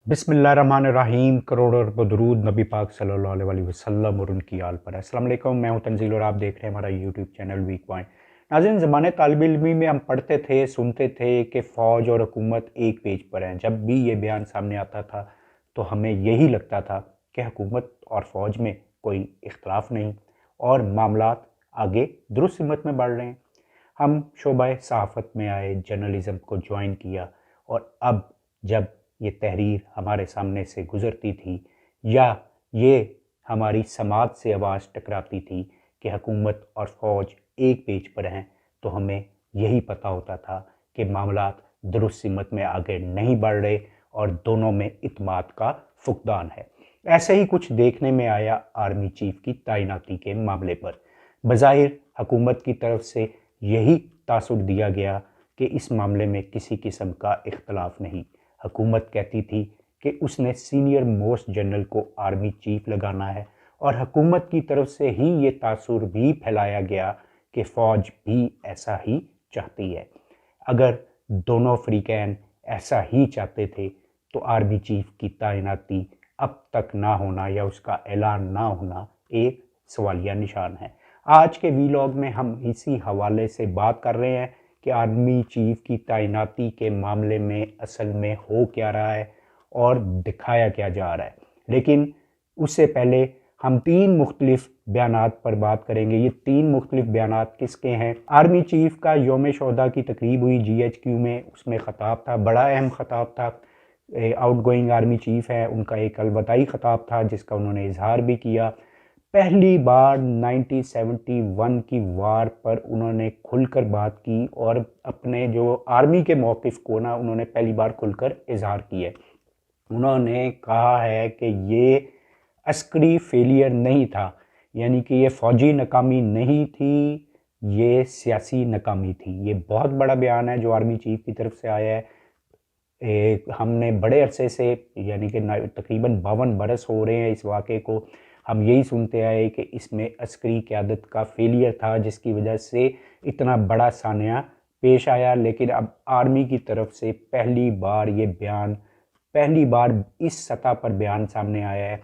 बिस्मिल्लाहिर्रहमानिर्रहीम। करोड़ों अरबों दुरूद नबी पाक सल्लल्लाहु अलैहि वसल्लम और उनकी आल पर। अस्सलाम वालेकुम, मैं हूं तंजील और आप देख रहे हैं हमारा यूट्यूब चैनल वीक पॉइंट। नाज़रीन, ज़माने तालिब इल्मी में हम पढ़ते थे, सुनते थे कि फ़ौज और हुकूमत एक पेज पर हैं। जब भी ये बयान सामने आता था तो हमें यही लगता था कि हुकूमत और फ़ौज में कोई इख्तलाफ नहीं और मामलात आगे दुरुस्त सिमत में बढ़ रहे हैं। हम शोबा सहाफ़त में आए, जर्नलिज़म को ज्वाइन किया और अब जब ये तहरीर हमारे सामने से गुज़रती थी या ये हमारी समाज से आवाज़ टकराती थी कि हुकूमत और फ़ौज एक पेज पर हैं, तो हमें यही पता होता था कि मामलात दुरुस्त सिमत में आगे नहीं बढ़ रहे और दोनों में इत्मीनान का फुकदान है। ऐसे ही कुछ देखने में आया आर्मी चीफ की तैनाती के मामले पर। बज़ाहिर हुकूमत की तरफ से यही तासुर दिया गया कि इस मामले में किसी किस्म का इख्तलाफ नहीं। हुकूमत कहती थी कि उसने सीनियर मोस्ट जनरल को आर्मी चीफ लगाना है और हुकूमत की तरफ से ही ये तासुर भी फैलाया गया कि फ़ौज भी ऐसा ही चाहती है। अगर दोनों फ्रीकैन ऐसा ही चाहते थे तो आर्मी चीफ की तैनाती अब तक ना होना या उसका ऐलान ना होना एक सवालिया निशान है। आज के वीलॉग में हम इसी हवाले से बात कर रहे हैं कि आर्मी चीफ की तैनाती के मामले में असल में हो क्या रहा है और दिखाया क्या जा रहा है। लेकिन उससे पहले हम तीन मुख्तलिफ बयानात पर बात करेंगे। ये तीन मुख्तलिफ बयानात किसके हैं? आर्मी चीफ का यौम शोहदा की तकरीब हुई GHQ में, उसमें ख़ताब था, बड़ा अहम ख़ताब था। आउट गोइंग आर्मी चीफ है, उनका एक अलविदाई ख़ताब था जिसका उन्होंने इजहार भी किया। पहली बार 1971 की वार पर उन्होंने खुलकर बात की और अपने जो आर्मी के मौक़िफ़ को ना उन्होंने पहली बार खुलकर इजहार किया। उन्होंने कहा है कि ये अस्करी फेलियर नहीं था, यानी कि ये फ़ौजी नाकामी नहीं थी, ये सियासी नाकामी थी। ये बहुत बड़ा बयान है जो आर्मी चीफ की तरफ से आया है। हमने बड़े अरसे से, यानी कि तकरीबन 52 बरस हो रहे हैं इस वाक़े को, हम यही सुनते आए कि इसमें अस्करी क़यादत का फेलियर था जिसकी वजह से इतना बड़ा सानिया पेश आया। लेकिन अब आर्मी की तरफ से पहली बार ये बयान, पहली बार इस सतह पर बयान सामने आया है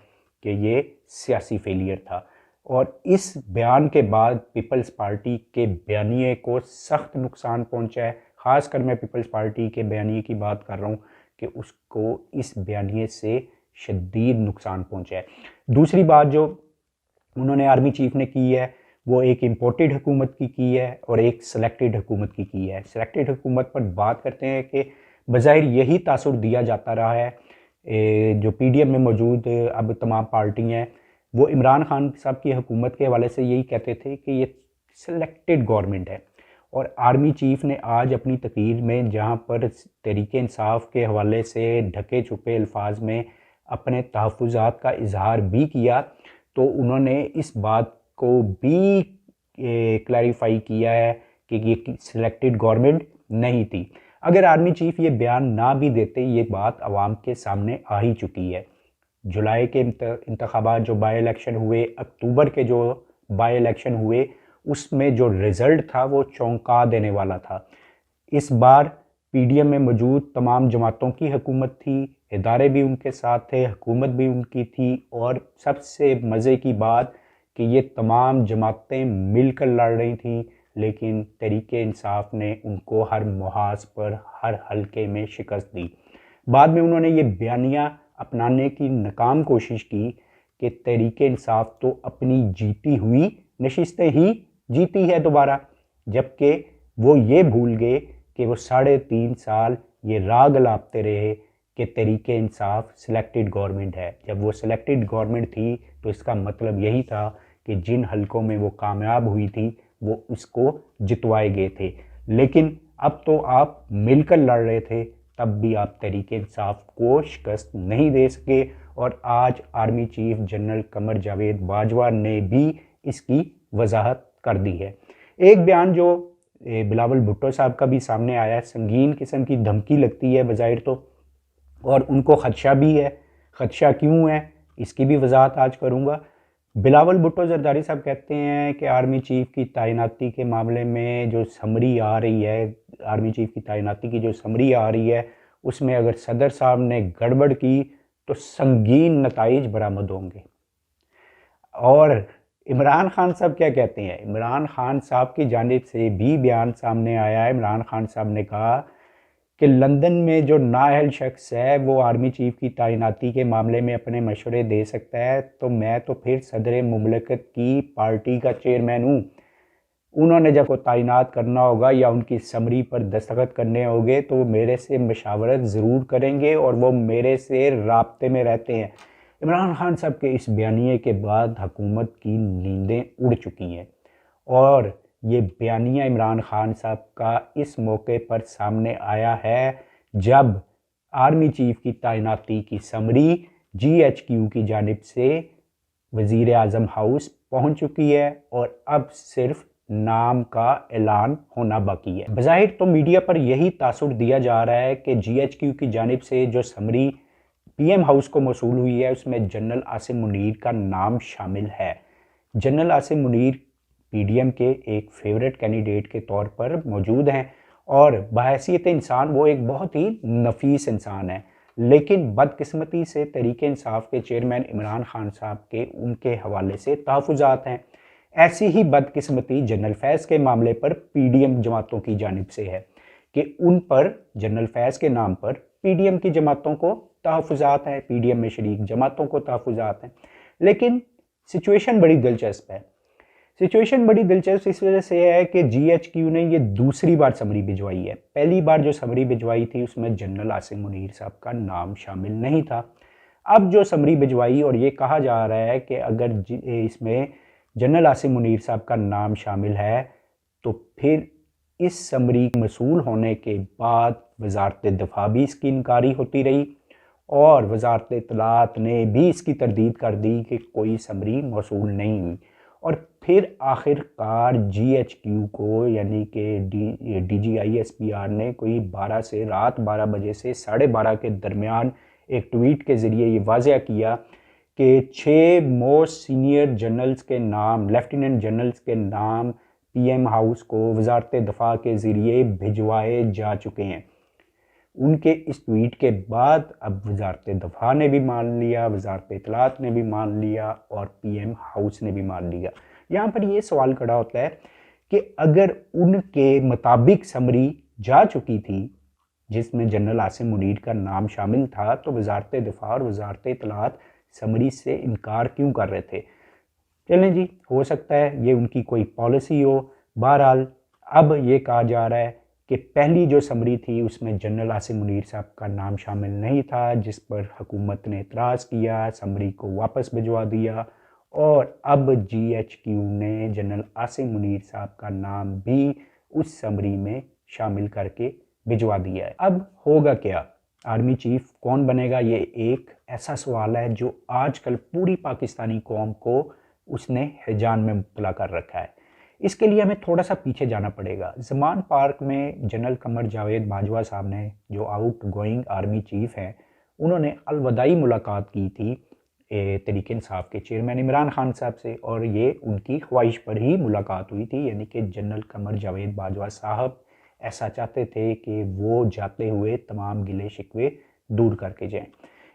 कि ये सियासी फेलियर था। और इस बयान के बाद पीपल्स पार्टी के बयानिए को सख्त नुकसान पहुंचा है। ख़ासकर मैं पीपल्स पार्टी के बयानिए की बात कर रहा हूँ कि उसको इस बयानिए से शदीद नुकसान पहुंचा है। दूसरी बात जो उन्होंने आर्मी चीफ ने की है वो एक इम्पोर्टेड हुकूमत की है और एक सेलेक्टेड हुकूमत की है। सेलेक्टेड हुकूमत पर बात करते हैं कि बज़ाहिर यही तासुर दिया जाता रहा है। जो PDM में मौजूद अब तमाम पार्टियाँ हैं वो इमरान खान साहब की हुकूमत के हवाले से यही कहते थे कि ये सेलेक्टेड गवर्नमेंट है। और आर्मी चीफ ने आज अपनी तकरीर में जहाँ पर तहरीक इंसाफ के हवाले से ढके छुपे अल्फाज में अपने तहफ़्फ़ुज़ात का इजहार भी किया, तो उन्होंने इस बात को भी क्लैरिफाई किया है कि ये सिलेक्टेड गवर्नमेंट नहीं थी। अगर आर्मी चीफ ये बयान ना भी देते, ये बात आवाम के सामने आ ही चुकी है। जुलाई के इंतखाबात जो बाई इलेक्शन हुए, अक्टूबर के जो बाई इलेक्शन हुए, उसमें जो रिज़ल्ट था वो चौंका देने वाला था। इस बार PDM में मौजूद तमाम जमातों की हुकूमत थी, इदारे भी उनके साथ थे, हुकूमत भी उनकी थी और सबसे मज़े की बात कि ये तमाम जमातें मिलकर लड़ रही थीं, लेकिन तहरीक इंसाफ ने उनको हर मुहाज पर, हर हलके में शिकस्त दी। बाद में उन्होंने ये बयानिया अपनाने की नाकाम कोशिश की कि तहरीक इंसाफ तो अपनी जीती हुई नशिस्तें ही जीती है दोबारा, जबकि वो ये भूल गए कि वो 3.5 साल ये राग लापते रहे कि तहरीक इंसाफ सिलेक्टेड गवर्नमेंट है। जब वो सिलेक्टेड गवर्नमेंट थी तो इसका मतलब यही था कि जिन हलकों में वो कामयाब हुई थी वो उसको जितवाए गए थे। लेकिन अब तो आप मिलकर लड़ रहे थे, तब भी आप तहरीक इंसाफ को शिकस्त नहीं दे सके। और आज army chief general Qamar Javed Bajwa ने भी इसकी वजाहत कर दी है। एक बयान जो बिलावल भुट्टो साहब का भी सामने आया है, संगीन किस्म की धमकी लगती है बज़ाहिर तो, और उनको ख़दशा भी है। ख़दशा क्यों है इसकी भी वजाहत आज करूँगा। बिलावल भुट्टो जरदारी साहब कहते हैं कि आर्मी चीफ की तैनाती के मामले में जो समरी आ रही है, आर्मी चीफ की तैनाती की जो समरी आ रही है उसमें अगर सदर साहब ने गड़बड़ की तो संगीन नताइज बरामद होंगे। और इमरान खान साहब क्या कहते हैं? इमरान खान साहब की जानिब से भी बयान सामने आया है। इमरान खान साहब ने कहा कि लंदन में जो नाअहल शख्स है वो आर्मी चीफ की तैनाती के मामले में अपने मशवरे दे सकता है, तो मैं तो फिर सदर मुमलकत की पार्टी का चेयरमैन हूँ। उन्होंने जब को तैनात करना होगा या उनकी समरी पर दस्तखत करने होंगे तो वो मेरे से मशावरत ज़रूर करेंगे और वो मेरे से राब्ते में रहते हैं। इमरान खान साहब के इस बयानिए के बाद हुकूमत की नींदें उड़ चुकी हैं और ये बयानिया इमरान खान साहब का इस मौके पर सामने आया है जब आर्मी चीफ की तैनाती की समरी GHQ की जानिब से वज़ीर आज़म हाउस पहुंच चुकी है और अब सिर्फ नाम का ऐलान होना बाकी है। बज़ाहिर तो मीडिया पर यही तासुर दिया जा रहा है कि GHQ की जानिब से जो समरी PM हाउस को मौसूल हुई है उसमें जनरल आसिम मुनीर का नाम शामिल है। जनरल आसिम मुनीर PDM के एक फेवरेट कैंडिडेट के तौर पर मौजूद हैं और बहैसियत इंसान वो एक बहुत ही नफीस इंसान है, लेकिन बदकिस्मती से तहरीक इंसाफ के चेयरमैन इमरान खान साहब के उनके हवाले से तहफ़्फ़ुज़ात हैं। ऐसी ही बदकिस्मती जनरल फैज़ के मामले पर PDM जमातों की जानिब से है कि उन पर जनरल फैज़ के नाम पर PDM की जमातों को तहफ़्फ़ुज़ात हैं, PDM में शरीक जमातों को तहफ़्फ़ुज़ात हैं। लेकिन सिचुएशन बड़ी दिलचस्प है। सिचुएशन बड़ी दिलचस्प इस वजह से है कि GHQ ने ये दूसरी बार समरी भिजवाई है। पहली बार जो समरी भिजवाई थी उसमें जनरल आसिम मुनीर साहब का नाम शामिल नहीं था। अब जो समरी भिजवाई और ये कहा जा रहा है कि अगर इसमें जनरल आसिम मुनीर साहब का नाम शामिल है तो फिर इस समरी मसूल होने के बाद वजारत दिफा भी इसकी इनकारी होती रही और वजारत इत्तलात ने भी इसकी तरदीद कर दी कि कोई समरी मौसूल नहीं हुई। और फिर आखिरकार GHQ को यानी कि DGISPR ने कोई 12 से रात 12 बजे से 12:30 के दरमियान एक ट्वीट के ज़रिए ये वाज़ह किया कि 6 मोस्ट सीनियर जनरल्स के नाम, लेफ्टिनेंट जनरल्स के नाम PM हाउस को वजारत दफा के ज़रिए भिजवाए जा चुके हैं। उनके इस ट्वीट के बाद अब वजारत दफा ने भी मान लिया, वजारत इत्तलात ने भी मान लिया और PM हाउस ने भी मान लिया। यहाँ पर ये सवाल खड़ा होता है कि अगर उनके मुताबिक समरी जा चुकी थी जिसमें जनरल आसिम मुनीर का नाम शामिल था, तो वजारत दफा और वजारत इत्तलात समरी से इनकार क्यों कर रहे थे? चलें जी, हो सकता है ये उनकी कोई पॉलिसी हो। बहरहाल अब ये कहा जा रहा है कि पहली जो समरी थी उसमें जनरल आसिम मुनीर साहब का नाम शामिल नहीं था, जिस पर हुकूमत ने एतराज़ किया, समरी को वापस भिजवा दिया और अब GHQ ने जनरल आसिम मुनीर साहब का नाम भी उस समरी में शामिल करके भिजवा दिया है। अब होगा क्या? आर्मी चीफ कौन बनेगा? ये एक ऐसा सवाल है जो आजकल पूरी पाकिस्तानी कौम को उसने हिजान में मुब्तला कर रखा है। इसके लिए हमें थोड़ा सा पीछे जाना पड़ेगा। ज़मान पार्क में जनरल कमर जावेद बाजवा साहब ने, जो आउट गोइंग आर्मी चीफ हैं, उन्होंने अलविदाई मुलाकात की थी तहरीक इंसाफ के चेयरमैन इमरान खान साहब से और ये उनकी ख्वाहिश पर ही मुलाकात हुई थी, यानी कि जनरल कमर जावेद बाजवा साहब ऐसा चाहते थे कि वो जाते हुए तमाम गिले शिकवे दूर करके जाएं।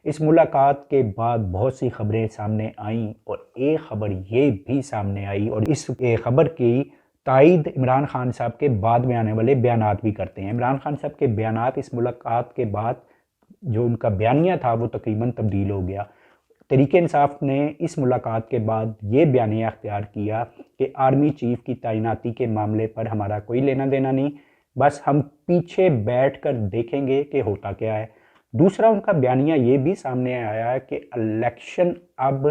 इस मुलाकात के बाद बहुत सी खबरें सामने आईं और एक खबर ये भी सामने आई और इस खबर की तायद इमरान खान साहब के बाद में आने वाले बयानात भी करते हैं। इमरान खान साहब के बयानात इस मुलाकात के बाद जो उनका बयानिया था वो तकरीबन तब्दील हो गया। तहरीक इंसाफ ने इस मुलाकात के बाद ये बयानिया अख्तियार किया कि आर्मी चीफ की तैनाती के मामले पर हमारा कोई लेना देना नहीं, बस हम पीछे बैठकर देखेंगे कि होता क्या है। दूसरा उनका बयानिया ये भी सामने आया है कि इलेक्शन अब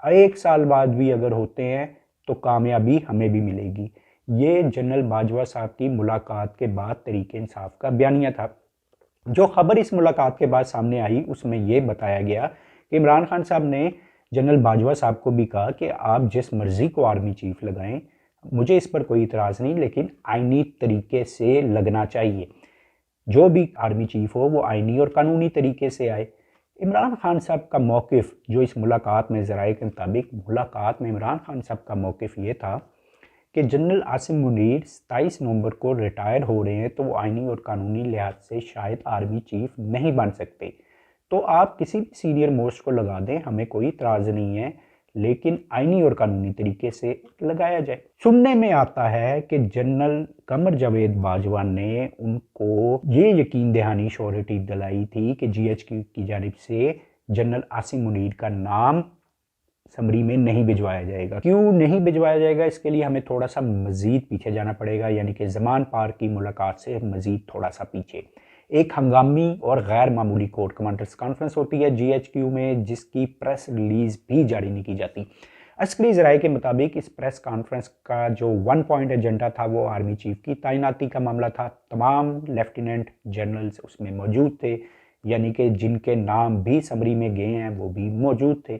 1 साल बाद भी अगर होते हैं तो कामयाबी हमें भी मिलेगी। ये जनरल बाजवा साहब की मुलाकात के बाद तहरीक इंसाफ का बयानिया था। जो खबर इस मुलाकात के बाद सामने आई उसमें ये बताया गया कि इमरान खान साहब ने जनरल बाजवा साहब को भी कहा कि आप जिस मर्ज़ी को आर्मी चीफ लगाएं, मुझे इस पर कोई इतराज़ नहीं, लेकिन आईनी तरीके से लगना चाहिए। जो भी आर्मी चीफ हो वो आईनी और कानूनी तरीके से आए। इमरान खान साहब का मौक़िफ़ जो इस मुलाकात में ज़राए के मुताबिक मुलाकात में इमरान खान साहब का मौक़िफ़ ये था कि जनरल आसिम मुनीर 27 नवंबर को रिटायर हो रहे हैं, तो वो आईनी और कानूनी लिहाज से शायद आर्मी चीफ नहीं बन सकते। तो आप किसी भी सीनियर मोस्ट को लगा दें, हमें कोई इतराज़ नहीं है, लेकिन आईनी और कानूनी तरीके से लगाया जाए। सुनने में आता है कि जनरल कमर जावेद बाजवा ने उनको ये यकीन दहानी श्योरिटी दिलाई थी कि जीएचक्यू की जानिब से जनरल आसिम मुनीर का नाम समरी में नहीं भिजवाया जाएगा। क्यों नहीं भिजवाया जाएगा, इसके लिए हमें थोड़ा सा मजीद पीछे जाना पड़ेगा, यानी कि ज़मान पार की मुलाकात से मजीद थोड़ा सा पीछे। एक हंगामी और गैर मामूली कोर कमांडर्स कॉन्फ्रेंस होती है जीएचक्यू में, जिसकी प्रेस रिलीज भी जारी नहीं की जाती। अस्करी ज़राए के मुताबिक इस प्रेस कॉन्फ्रेंस का जो 1 पॉइंट एजेंडा था वो आर्मी चीफ की तैनाती का मामला था। तमाम लेफ्टिनेंट जनरल्स उसमें मौजूद थे, यानी कि जिनके नाम भी समरी में गए हैं वो भी मौजूद थे।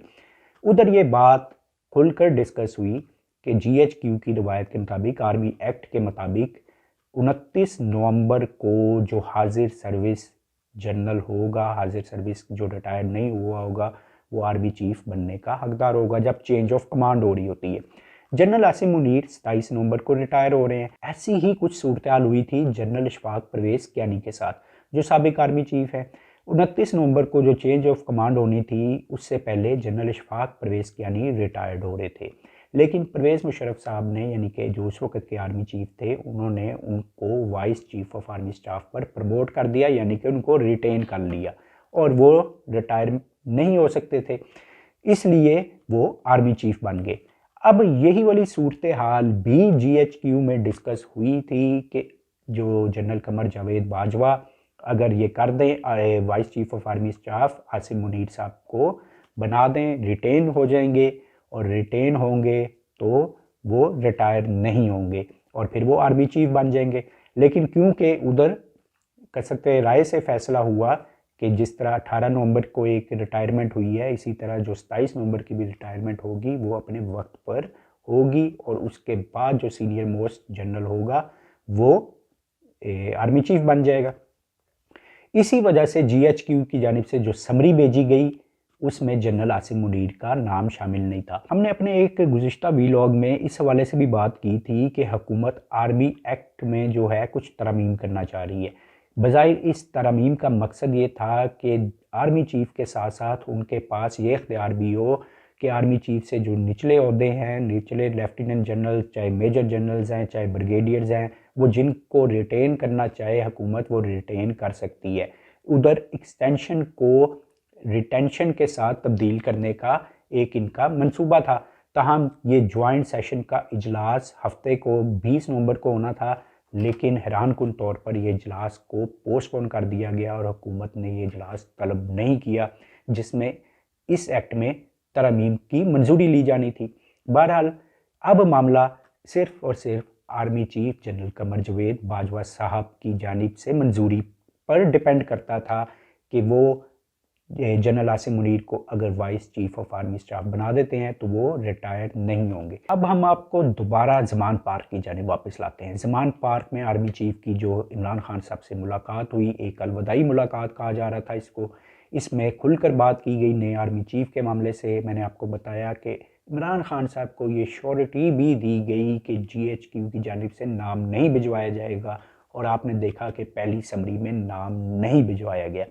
उधर ये बात खुलकर डिस्कस हुई कि जीएचक्यू की रवायत के मुताबिक, आर्मी एक्ट के मुताबिक 29 नवंबर को जो हाजिर सर्विस जनरल होगा, हाजिर सर्विस जो रिटायर नहीं हुआ होगा, वो आर्मी चीफ बनने का हकदार होगा जब चेंज ऑफ कमांड हो रही होती है। जनरल आसिम मुनीर 27 नवंबर को रिटायर हो रहे हैं। ऐसी ही कुछ सूरत हाल हुई थी जनरल इशफाक परवेज कियानी के साथ, जो साबिक आर्मी चीफ है। 29 नवंबर को जो चेंज ऑफ कमांड होनी थी, उससे पहले जनरल इशफाक परवेज कियानी रिटायर्ड हो रहे थे, लेकिन परवेज़ मुशर्रफ साहब ने, यानी कि जो उस वक्त के आर्मी चीफ थे, उन्होंने उनको vice chief of army staff पर प्रमोट कर दिया, यानी कि उनको रिटेन कर लिया, और वो रिटायर नहीं हो सकते थे, इसलिए वो आर्मी चीफ बन गए। अब यही वाली सूरत हाल भी जीएचक्यू में डिस्कस हुई थी कि जो जनरल कमर जावेद बाजवा अगर ये कर दें, vice chief of army staff Asim Munir साहब को बना दें, रिटेन हो जाएंगे, और रिटेन होंगे तो वो रिटायर नहीं होंगे और फिर वो आर्मी चीफ बन जाएंगे। लेकिन क्योंकि उधर कसरत राय से फैसला हुआ कि जिस तरह 18 नवंबर को एक रिटायरमेंट हुई है, इसी तरह जो 27 नवंबर की भी रिटायरमेंट होगी वो अपने वक्त पर होगी, और उसके बाद जो सीनियर मोस्ट जनरल होगा वो आर्मी चीफ बन जाएगा। इसी वजह से जीएचक्यू की जानिब से जो समरी भेजी गई, उसमें जनरल आसिम मुनीर का नाम शामिल नहीं था। हमने अपने एक गुज़िश्ता वीलॉग में इस हवाले से भी बात की थी कि हुकूमत आर्मी एक्ट में जो है कुछ तरमीम करना चाह रही है। बज़ाहिर इस तरमीम का मकसद ये था कि आर्मी चीफ के साथ साथ उनके पास ये इख्तियार भी हो कि आर्मी चीफ से जो निचले ओहदे हैं, निचले लेफ्टिनेंट जनरल, चाहे मेजर जनरल्स हैं, चाहे ब्रिगेडियर्स हैं, वो जिनको रिटेन करना चाहे हुकूमत, वो रिटेन कर सकती है। उधर एक्सटेंशन को रिटेंशन के साथ तब्दील करने का एक इनका मंसूबा था। ताहम ये जॉइंट सेशन का इजलास हफ्ते को 20 नवंबर को होना था, लेकिन हैरान कुन तौर पर यह इजलास को पोस्टपोन कर दिया गया और हुकूमत ने ये इजलास तलब नहीं किया जिसमें इस एक्ट में तरमीम की मंजूरी ली जानी थी। बहरहाल अब मामला सिर्फ और सिर्फ army chief general Qamar Javed Bajwa साहब की जानिब से मंजूरी पर डिपेंड करता था कि वो जनरल आसिम मुनीर को अगर vice chief of army staff बना देते हैं तो वो रिटायर नहीं होंगे। अब हम आपको दोबारा ज़मान पार्क की जानिब वापस लाते हैं। ज़मान पार्क में आर्मी चीफ की जो इमरान खान साहब से मुलाकात हुई, एक अलविदाई मुलाकात कहा जा रहा था इसको, इसमें खुलकर बात की गई नए आर्मी चीफ के मामले से। मैंने आपको बताया कि इमरान खान साहब को ये श्योरिटी भी दी गई कि जीएचक्यू की जानिब से नाम नहीं भिजवाया जाएगा, और आपने देखा कि पहली समरी में नाम नहीं भिजवाया गया।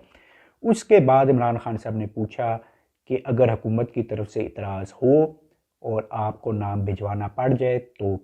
उसके बाद इमरान खान साहब ने पूछा कि अगर हुकूमत की तरफ से इतराज़ हो और आपको नाम भिजवाना पड़ जाए तो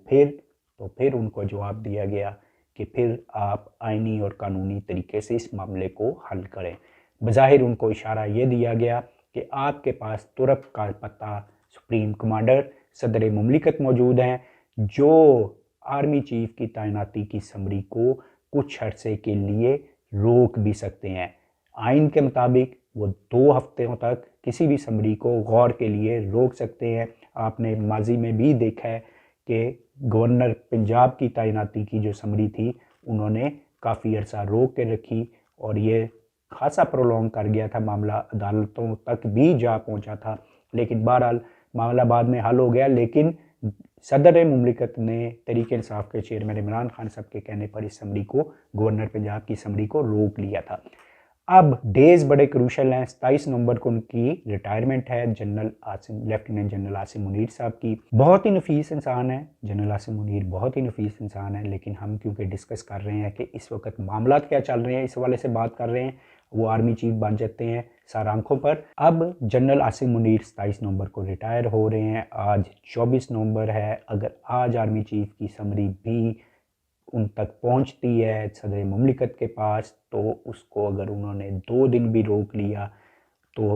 फिर उनको जवाब दिया गया कि फिर आप आईनी और कानूनी तरीके से इस मामले को हल करें। बज़ाहिर उनको इशारा ये दिया गया कि आपके पास तुरक का पता सुप्रीम कमांडर सदर मुमलिकत मौजूद हैं, जो आर्मी चीफ की तैनाती की समरी को कुछ अरसे के लिए रोक भी सकते हैं। आइन के मुताबिक वो 2 हफ्तों तक किसी भी समरी को गौर के लिए रोक सकते हैं। आपने माजी में भी देखा है कि गवर्नर पंजाब की तैनाती की जो समरी थी, उन्होंने काफ़ी अरसा रोक के रखी और ये खासा प्रोलॉन्ग कर गया था, मामला अदालतों तक भी जा पहुंचा था। लेकिन बहरहाल मामला बाद में हल हो गया, लेकिन सदर मुमलिकत ने तहरीक इंसाफ के चेयरमैन इमरान खान साहब के कहने पर इस समरी को, गवर्नर पंजाब की समरी को रोक लिया था। अब डेज बड़े क्रूशल हैं। 27 नवंबर को उनकी रिटायरमेंट है, लेफ्टिनेंट जनरल आसिम मुनीर साहब की। बहुत ही नफीस इंसान है जनरल आसिम मुनीर, बहुत ही नफीस इंसान है, लेकिन हम क्योंकि डिस्कस कर रहे हैं कि इस वक्त मामला क्या चल रहे हैं, इस हवाले से बात कर रहे हैं, वो आर्मी चीफ बन जाते हैं सार आंखों पर। अब जनरल आसिम मुनीर 27 नवंबर को रिटायर हो रहे हैं। आज 24 नवंबर है। अगर आज आर्मी चीफ की समरी भी उन तक पहुंचती है सदर मुमलिकत के पास, तो उसको अगर उन्होंने 2 दिन भी रोक लिया तो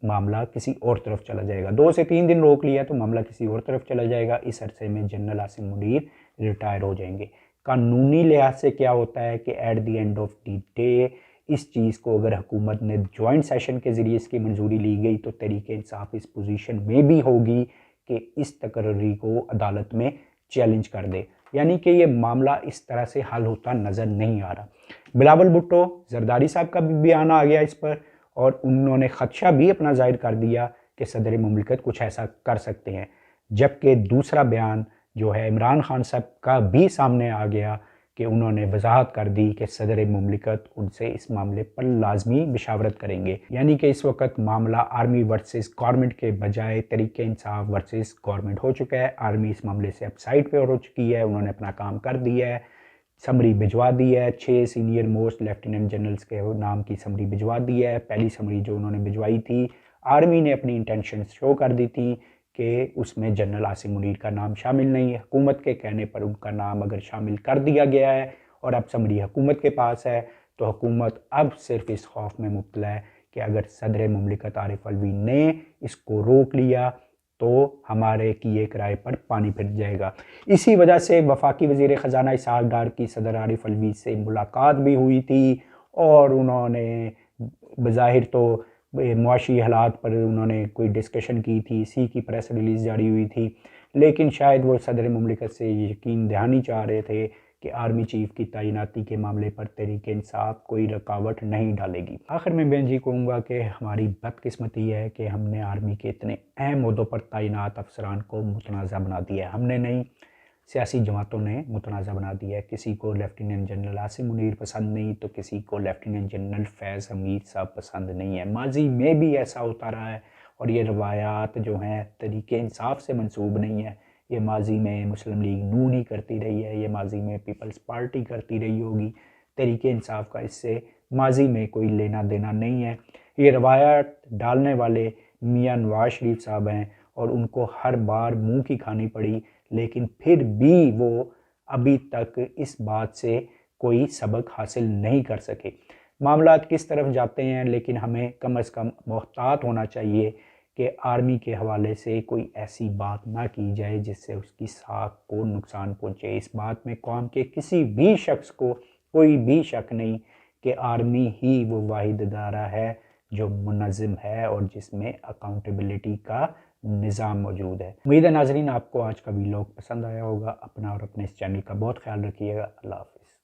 मामला किसी और तरफ चला जाएगा। 2 से 3 दिन रोक लिया तो मामला किसी और तरफ चला जाएगा। इस अरसे में जनरल आसिम मुनीर रिटायर हो जाएंगे। कानूनी लिहाज से क्या होता है कि at the end of the day इस चीज़ को अगर हुकूमत ने जॉइंट सेशन के ज़रिए इसकी मंजूरी ली गई तो तरीके इंसाफ इस पोजीशन में भी होगी कि इस तकर्री को अदालत में चैलेंज कर दे, यानी कि ये मामला इस तरह से हल होता नज़र नहीं आ रहा। बिलावल भुट्टो जरदारी साहब का भी बयान आ गया इस पर, और उन्होंने ख़दशा भी अपना जाहिर कर दिया कि सदर मुमलिकत कुछ ऐसा कर सकते हैं। जबकि दूसरा बयान जो है इमरान खान साहब का भी सामने आ गया कि उन्होंने वजाहत कर दी कि सदर मुमलिकत उनसे इस मामले पर लाजमी मशावरत करेंगे। यानी कि इस वक्त मामला आर्मी वर्सेस गवर्नमेंट के बजाय तरीके इंसाफ वर्सेस गवर्नमेंट हो चुका है। आर्मी इस मामले से अब साइड पे हो चुकी है, उन्होंने अपना काम कर दिया है, समरी भिजवा दी है। 6 सीनियर मोस्ट लेफ्टिनेंट जनरल्स के नाम की समरी भिजवा दी है। पहली समरी जो उन्होंने भिजवाई थी, आर्मी ने अपनी इंटेंशन शो कर दी थी कि उसमें जनरल आसिम मुनीर का नाम शामिल नहीं है। हुकूमत के कहने पर उनका नाम अगर शामिल कर दिया गया है और अब समरी हुकूमत के पास है, तो हुकूमत अब सिर्फ इस खौफ में मुब्तला है कि अगर सदर मुमलिकत आरिफ अलवी ने इसको रोक लिया तो हमारे किए किराए पर पानी फिर जाएगा। इसी वजह से वफाकी वज़ीर ख़जाना इसहाक़ डार की सदर आरिफ अलवी से मुलाकात भी हुई थी और उन्होंने बज़ाहिर तो मुआशी हालात पर उन्होंने कोई डिस्कशन की थी, इसी की प्रेस रिलीज़ जारी हुई थी, लेकिन शायद वो सदर मुमलिकत से यकीन दहानी चाह रहे थे कि आर्मी चीफ की तैनाती के मामले पर तहरीक इंसाफ कोई रुकावट नहीं डालेगी। आखिर में मैं जी कहूँगा कि हमारी बदकिस्मती है कि हमने आर्मी के इतने अहम ओहदों पर तैनात अफसरान को मुतनाज़ा बना दिया है। हमने नहीं, सियासी जमातों ने मुतनाज़ा बना दिया है। किसी को लेफ्टिनेंट जनरल आसिम मुनीर पसंद नहीं तो किसी को लेफ्टिनेंट जनरल फैज़ हमीद साहब पसंद नहीं है। माजी में भी ऐसा होता रहा है और ये रवायात जो हैं तरीके इंसाफ से मंसूब नहीं है। ये माजी में मुस्लिम लीग नून ही करती रही है, ये माजी में पीपल्स पार्टी करती रही होगी। तरीके इंसाफ का इससे माजी में कोई लेना देना नहीं है। ये रवायात डालने वाले मियाँ नवाज शरीफ साहब हैं और उनको हर बार मुंह की खानी पड़ी, लेकिन फिर भी वो अभी तक इस बात से कोई सबक हासिल नहीं कर सके। मामलात किस तरफ जाते हैं, लेकिन हमें कम अज़ कम मोहतात होना चाहिए कि आर्मी के हवाले से कोई ऐसी बात ना की जाए जिससे उसकी साख को नुकसान पहुँचे। इस बात में कौम के किसी भी शख्स को कोई भी शक नहीं कि आर्मी ही वो वाहिद इदारा है जो मुनज़्ज़म है और जिसमें अकाउंटेबिलिटी का निज़ाम मौजूद है। उम्मीद है नाज़रीन आपको आज का वीडियो पसंद आया होगा। अपना और अपने इस चैनल का बहुत ख्याल रखिएगा। अल्लाह हाफ़िज़।